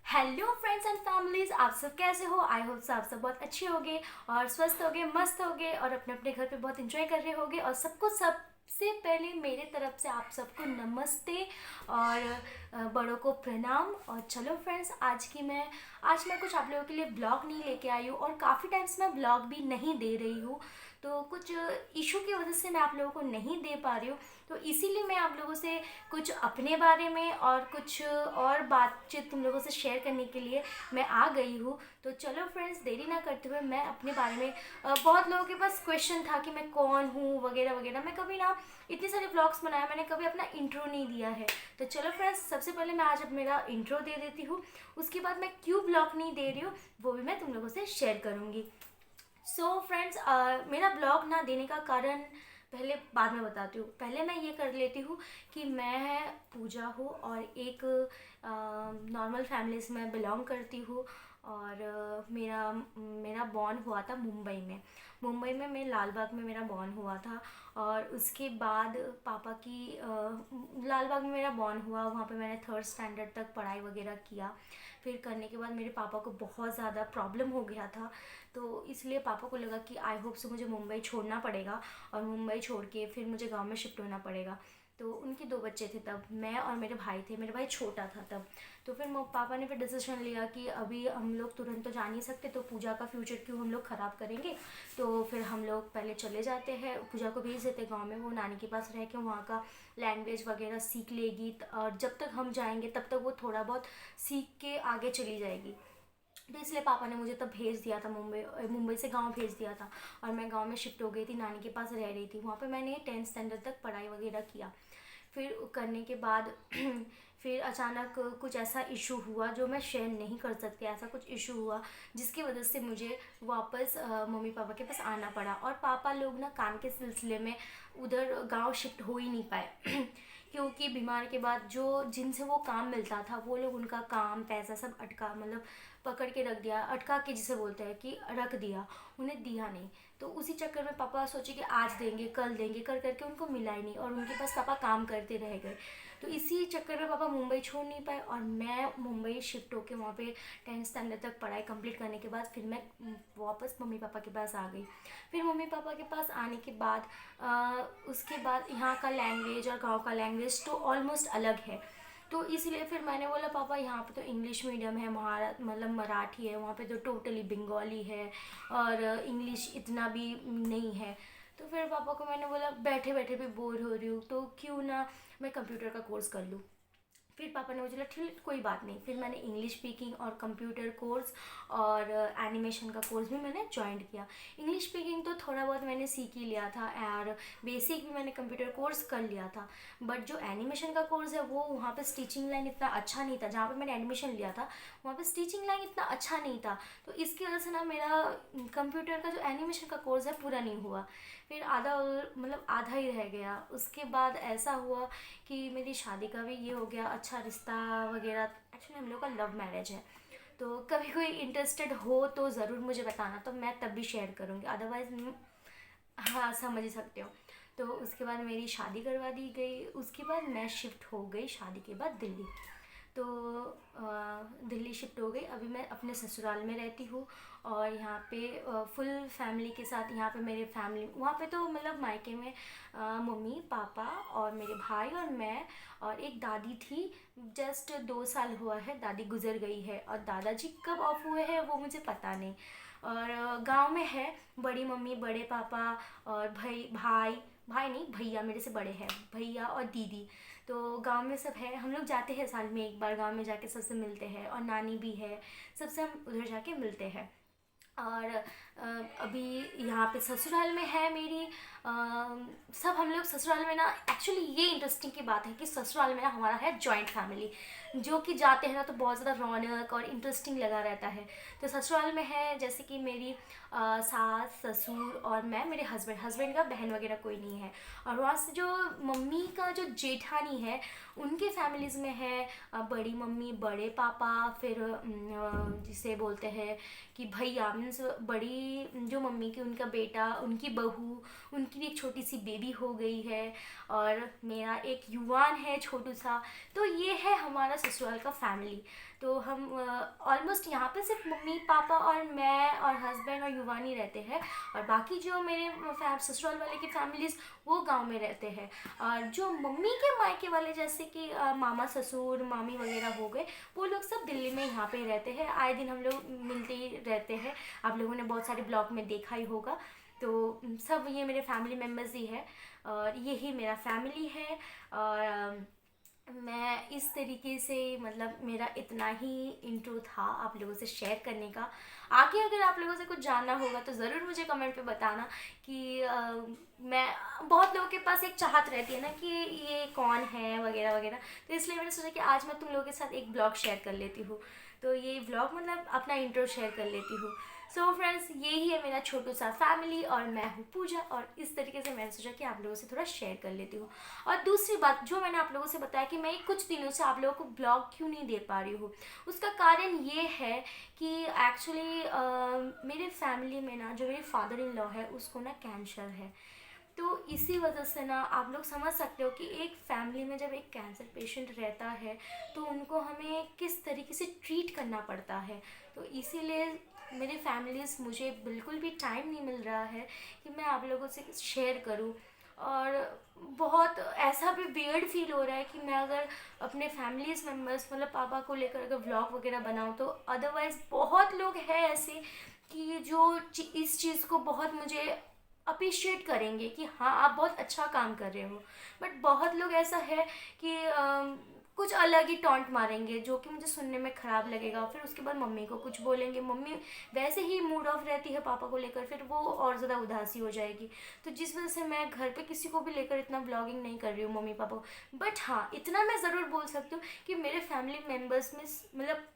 Hello friends and families, आप सब कैसे हो। आई होप आप सब बहुत अच्छे होगे और स्वस्थ होगे, मस्त होगे और अपने अपने घर पे बहुत इंजॉय कर रहे होगे। और सबको सबसे पहले मेरे तरफ से आप सबको नमस्ते और बड़ों को प्रणाम। और चलो फ्रेंड्स, आज मैं कुछ आप लोगों के लिए ब्लॉग नहीं लेके आई हूँ और काफ़ी टाइम से मैं ब्लॉग भी नहीं दे रही हूँ। तो कुछ इशू की वजह से मैं आप लोगों को नहीं दे पा रही हूँ। तो इसीलिए मैं आप लोगों से कुछ अपने बारे में और कुछ और बातचीत तुम लोगों से शेयर करने के लिए मैं आ गई हूँ। तो चलो फ्रेंड्स, देरी ना करते हुए मैं अपने बारे में बहुत लोगों के पास क्वेश्चन था कि मैं कौन हूँ वगैरह वगैरह। मैं कभी ना इतने सारे ब्लॉग्स बनाया, मैंने कभी अपना इंट्रो नहीं दिया है। तो चलो फ्रेंड्स, सबसे पहले मैं आज अब मेरा इंट्रो दे देती हूँ। उसके बाद मैं क्यों ब्लॉग नहीं दे रही हूँ वो भी मैं तुम लोगों से शेयर करूँगी। सो फ्रेंड्स, मेरा ब्लॉग ना देने का कारण पहले बाद में बताती हूँ। पहले मैं ये कर लेती हूँ कि मैं पूजा हूँ और एक नॉर्मल फैमिली से मैं बिलोंग करती हूँ। और मेरा मेरा बॉर्न हुआ था मुंबई में मैं लाल बाग में मेरा बॉर्न हुआ था। और उसके बाद पापा की लाल बाग में मेरा बॉर्न हुआ, वहाँ पे मैंने थर्ड स्टैंडर्ड तक पढ़ाई वगैरह किया। फिर करने के बाद मेरे पापा को बहुत ज़्यादा प्रॉब्लम हो गया था, तो इसलिए पापा को लगा कि आई होप से मुझे मुंबई छोड़ना पड़ेगा और मुंबई छोड़ के फिर मुझे गांव में शिफ्ट होना पड़ेगा। तो उनके दो बच्चे थे तब, मैं और मेरे भाई थे, मेरा भाई छोटा था तब। तो फिर पापा ने फिर डिसीजन लिया कि अभी हम लोग तुरंत तो जा नहीं सकते, तो पूजा का फ्यूचर क्यों हम लोग ख़राब करेंगे। तो फिर हम लोग पहले चले जाते हैं, पूजा को भेज देते गाँव में, वो नानी के पास रह के वहाँ का लैंग्वेज वगैरह सीख लेगी। और जब तक हम जाएंगे तब तक वो थोड़ा बहुत सीख के आगे चली जाएगी। तो इसलिए पापा ने मुझे तब भेज दिया था मुंबई से गांव भेज दिया था। और मैं गांव में शिफ्ट हो गई थी, नानी के पास रह रही थी। वहाँ पे मैंने 10th स्टैंडर्ड तक पढ़ाई वगैरह किया। फिर करने के बाद फिर अचानक कुछ ऐसा इशू हुआ जो मैं शेयर नहीं कर सकती। ऐसा कुछ इशू हुआ जिसकी वजह से मुझे वापस मम्मी पापा के पास आना पड़ा। और पापा लोग ना काम के सिलसिले में उधर गांव शिफ्ट हो ही नहीं पाए क्योंकि बीमार के बाद जो जिनसे वो काम मिलता था वो लोग उनका काम पैसा सब अटका, मतलब पकड़ के रख दिया, अटका के जिसे बोलते हैं कि रख दिया, उन्हें दिया नहीं। तो उसी चक्कर में पापा सोचे कि आज देंगे कल देंगे, कर करके उनको मिला ही नहीं और उनके पास पापा काम करते रह गए। तो इसी चक्कर में पापा मुंबई छोड़ नहीं पाए और मैं मुंबई शिफ्ट होकर वहाँ पे 10th स्टैंडर्ड तक पढ़ाई कंप्लीट करने के बाद फिर मैं वापस मम्मी पापा के पास आ गई। फिर मम्मी पापा के पास आने के बाद उसके बाद यहाँ का लैंग्वेज और गाँव का लैंग्वेज तो ऑलमोस्ट अलग है। तो इसलिए फिर मैंने बोला पापा यहाँ पे तो इंग्लिश मीडियम है, मतलब मराठी है, वहाँ पे तो टोटली बंगाली है और इंग्लिश इतना भी नहीं है। तो फिर पापा को मैंने बोला बैठे बैठे भी बोर हो रही हूँ तो क्यों ना मैं कंप्यूटर का कोर्स कर लूँ। फिर पापा ने मुझे बोला ठीक कोई बात नहीं। फिर मैंने इंग्लिश स्पीकिंग और कंप्यूटर कोर्स और एनिमेशन का कोर्स भी मैंने ज्वाइन किया। इंग्लिश स्पीकिंग तो थोड़ा बहुत मैंने सीख ही लिया था और बेसिक भी मैंने कंप्यूटर कोर्स कर लिया था। बट जो एनिमेशन का कोर्स है वो वहाँ पे स्टिचिंग लाइन इतना अच्छा नहीं था, जहाँ पे मैंने एडमिशन लिया था वहाँ पे स्टिचिंग लाइन इतना अच्छा नहीं था। तो इसकी वजह से ना मेरा कंप्यूटर का जो एनिमेशन का कोर्स है पूरा नहीं हुआ। फिर मतलब आधा ही रह गया। उसके बाद ऐसा हुआ कि मेरी शादी का भी ये हो गया, अच्छा रिश्ता वगैरह। एक्चुअली हम लोग का लव मैरिज है, तो कभी कोई इंटरेस्टेड हो तो ज़रूर मुझे बताना, तो मैं तब भी शेयर करूँगी, अदरवाइज़ हाँ समझ ही सकते हो। तो उसके बाद मेरी शादी करवा दी गई। उसके बाद मैं शिफ्ट हो गई शादी के बाद दिल्ली। तो दिल्ली शिफ्ट हो गई। अभी मैं अपने ससुराल में रहती हूँ और यहाँ पे फुल फैमिली के साथ, यहाँ पे मेरे फैमिली वहाँ पे तो मतलब मायके में मम्मी पापा और मेरे भाई और मैं और एक दादी थी। जस्ट 2 साल हुआ है दादी गुजर गई है और दादाजी कब ऑफ हुए हैं वो मुझे पता नहीं। और गांव में है बड़ी मम्मी बड़े पापा और भाई भाई नहीं भैया, मेरे से बड़े हैं भैया और दीदी। तो गांव में सब है, हम लोग जाते हैं साल में एक बार गांव में जाके सबसे मिलते हैं और नानी भी है, सबसे हम उधर जाके मिलते हैं। और अभी यहाँ पे ससुराल में है मेरी सब हम लोग ससुराल में ना। एक्चुअली ये इंटरेस्टिंग की बात है कि ससुराल में ना हमारा है जॉइंट फैमिली, जो कि जाते हैं ना तो बहुत ज़्यादा रौनक और इंटरेस्टिंग लगा रहता है। तो ससुराल में है जैसे कि मेरी सास ससुर और मैं, मेरे हस्बैंड का बहन वगैरह कोई नहीं है। और वहाँ से जो मम्मी का जो जेठानी है उनके फैमिलीज़ में है बड़ी मम्मी बड़े पापा, फिर जिसे बोलते हैं कि भैया मीन्स बड़ी जो मम्मी की, उनका बेटा, उनकी बहू, उनकी भी एक छोटी सी बेबी हो गई है, और मेरा एक युवान है छोटू सा। तो ये है हमारा ससुराल का फैमिली। तो हम ऑलमोस्ट यहाँ पे सिर्फ मम्मी पापा और मैं और हस्बैंड और युवान ही रहते हैं, और बाकी जो मेरे ससुराल वाले की फैमिलीज़ वो गांव में रहते हैं। और जो मम्मी के मायके वाले जैसे कि मामा ससुर मामी वगैरह हो गए, वो लोग सब दिल्ली में यहाँ पे रहते हैं। आए दिन हम लोग मिलते ही रहते हैं, आप लोगों ने बहुत सारे ब्लॉग में देखा ही होगा। तो सब ये मेरे फैमिली मेम्बर्स ही है, और यही मेरा फैमिली है। और मैं इस तरीके से, मतलब मेरा इतना ही इंट्रो था आप लोगों से शेयर करने का। आगे अगर आप लोगों से कुछ जानना होगा तो ज़रूर मुझे कमेंट पे बताना कि मैं, बहुत लोगों के पास एक चाहत रहती है ना कि ये कौन है वगैरह वगैरह। तो इसलिए मैंने सोचा कि आज मैं तुम लोगों के साथ एक ब्लॉग शेयर कर लेती हूँ। तो ये ब्लॉग मतलब अपना इंट्रो शेयर कर लेती हूँ। सो फ्रेंड्स, यही है मेरा छोटू सा फैमिली, और मैं हूँ पूजा, और इस तरीके से मैंने सोचा कि आप लोगों से थोड़ा शेयर कर लेती हूँ। और दूसरी बात जो मैंने आप लोगों से बताया कि मैं कुछ दिनों से आप लोगों को ब्लॉग क्यों नहीं दे पा रही हूँ, उसका कारण ये है कि एक्चुअली मेरे फैमिली में ना, जो मेरे फादर इन लॉ है उसको ना कैंसर है। तो इसी वजह से ना आप लोग समझ सकते हो कि एक फैमिली में जब एक कैंसर पेशेंट रहता है तो उनको हमें किस तरीके से ट्रीट करना पड़ता है। तो इसीलिए मेरे फैमिलीज़, मुझे बिल्कुल भी टाइम नहीं मिल रहा है कि मैं आप लोगों से शेयर करूं। और बहुत ऐसा भी वियर्ड फील हो रहा है कि मैं अगर अपने फैमिलीज़ मेम्बर्स, मतलब पापा को लेकर अगर व्लॉग वगैरह बनाऊं, तो अदरवाइज़ बहुत लोग हैं ऐसे कि जो इस चीज़ को बहुत मुझे अप्रिशिएट करेंगे कि हाँ आप बहुत अच्छा काम कर रहे हो। बट बहुत लोग ऐसा है कि कुछ अलग ही टॉन्ट मारेंगे जो कि मुझे सुनने में ख़राब लगेगा। फिर उसके बाद मम्मी को कुछ बोलेंगे, मम्मी वैसे ही मूड ऑफ रहती है पापा को लेकर, फिर वो और ज़्यादा उदासी हो जाएगी। तो जिस वजह से मैं घर पे किसी को भी लेकर इतना ब्लॉगिंग नहीं कर रही हूँ, मम्मी पापा को। बट हाँ, इतना मैं ज़रूर बोल सकती हूँ कि मेरे फैमिली मेम्बर्स में, मतलब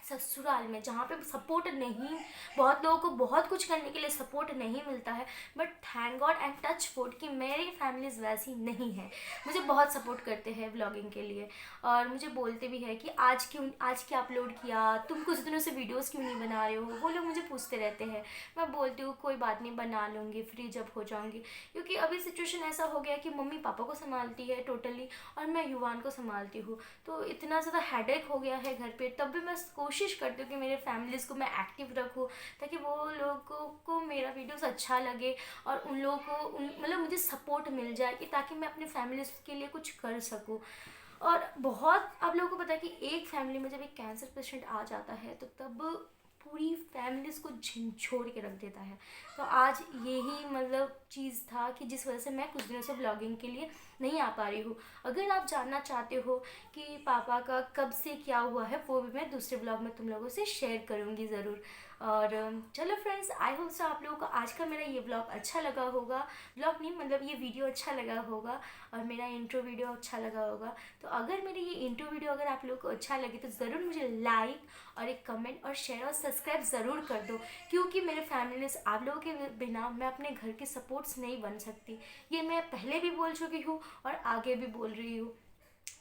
ससुराल में जहाँ पे सपोर्ट नहीं, बहुत लोगों को बहुत कुछ करने के लिए सपोर्ट नहीं मिलता है, but thank God and touch wood कि मेरी फैमिलीज वैसी नहीं है। मुझे बहुत सपोर्ट करते हैं व्लॉगिंग के लिए, और मुझे बोलते भी है कि आज क्या अपलोड किया, तुम कुछ दिनों से वीडियोस क्यों नहीं बना रहे हो। वो लोग मुझे पूछते रहते हैं, मैं बोलती हूँ कोई बात नहीं, बना लूँगी फ्री जब हो जाऊँगी। क्योंकि अभी सिचुएशन ऐसा हो गया कि मम्मी पापा को संभालती है टोटली, और मैं युवान को संभालती हूँ। तो इतना ज़्यादा हेडेक हो गया है घर पे, तब भी मैं कोशिश करती हूँ कि मेरे फैमिलीज़ को मैं एक्टिव रखूँ, ताकि वो लोगों को मेरा वीडियोस अच्छा लगे, और उन लोगों को मतलब मुझे सपोर्ट मिल जाए कि ताकि मैं अपनी फैमिलीज़ के लिए कुछ कर सकूँ। और बहुत आप लोगों को पता है कि एक फैमिली में जब एक कैंसर पेशेंट आ जाता है तो तब पूरी फैमिलीज़ को झंझोड़ के रख देता है। तो आज यही मतलब चीज़ था कि जिस वजह से मैं कुछ दिनों से ब्लॉगिंग के लिए नहीं आ पा रही हूँ। अगर आप जानना चाहते हो कि पापा का कब से क्या हुआ है, वो भी मैं दूसरे ब्लॉग में तुम लोगों से शेयर करूँगी ज़रूर। और चलो फ्रेंड्स, आई होप सो आप लोगों को आज का मेरा ये ब्लॉग अच्छा लगा होगा। ब्लॉग नहीं, मतलब ये वीडियो अच्छा लगा होगा, और मेरा इंट्रो वीडियो अच्छा लगा होगा। तो अगर मेरी ये इंट्रो वीडियो अगर आप लोगों को अच्छा लगे तो ज़रूर मुझे लाइक और एक कमेंट और शेयर और सब्सक्राइब ज़रूर कर दो, क्योंकि मेरे फैमिलीज, आप लोगों के बिना मैं अपने घर के सपोर्ट्स नहीं बन सकती। ये मैं पहले भी बोल चुकी हूँ और आगे भी बोल रही हूँ।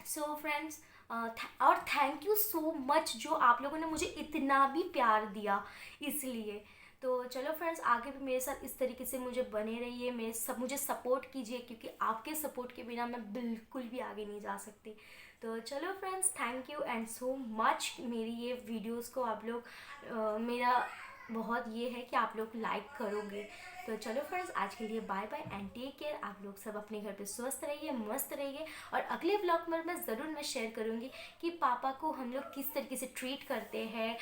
सो फ्रेंड्स, और थैंक यू सो मच जो आप लोगों ने मुझे इतना भी प्यार दिया, इसलिए। तो चलो फ्रेंड्स, आगे भी मेरे साथ इस तरीके से मुझे बने रहिए, मुझे सपोर्ट कीजिए, क्योंकि आपके सपोर्ट के बिना मैं बिल्कुल भी आगे नहीं जा सकती। तो चलो friends, thank you and so much. मेरी ये वीडियोस को आप लोग मेरा बहुत ये है कि आप लोग लाइक करोगे। तो चलो फ्रेंड्स, आज के लिए bye bye and take care. आप लोग सब अपने घर पे स्वस्थ रहिए, मस्त रहिए। और अगले ब्लॉग में मैं ज़रूर शेयर करूँगी कि पापा को हम लोग किस तरीके से ट्रीट करते हैं,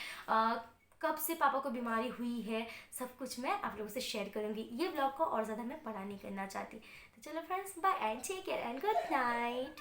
कब से पापा को बीमारी हुई है, सब कुछ मैं आप लोगों से शेयर करूँगी। ये ब्लॉग को और ज़्यादा मैं बड़ा नहीं करना चाहती। तो चलो friends, bye and take care and good night.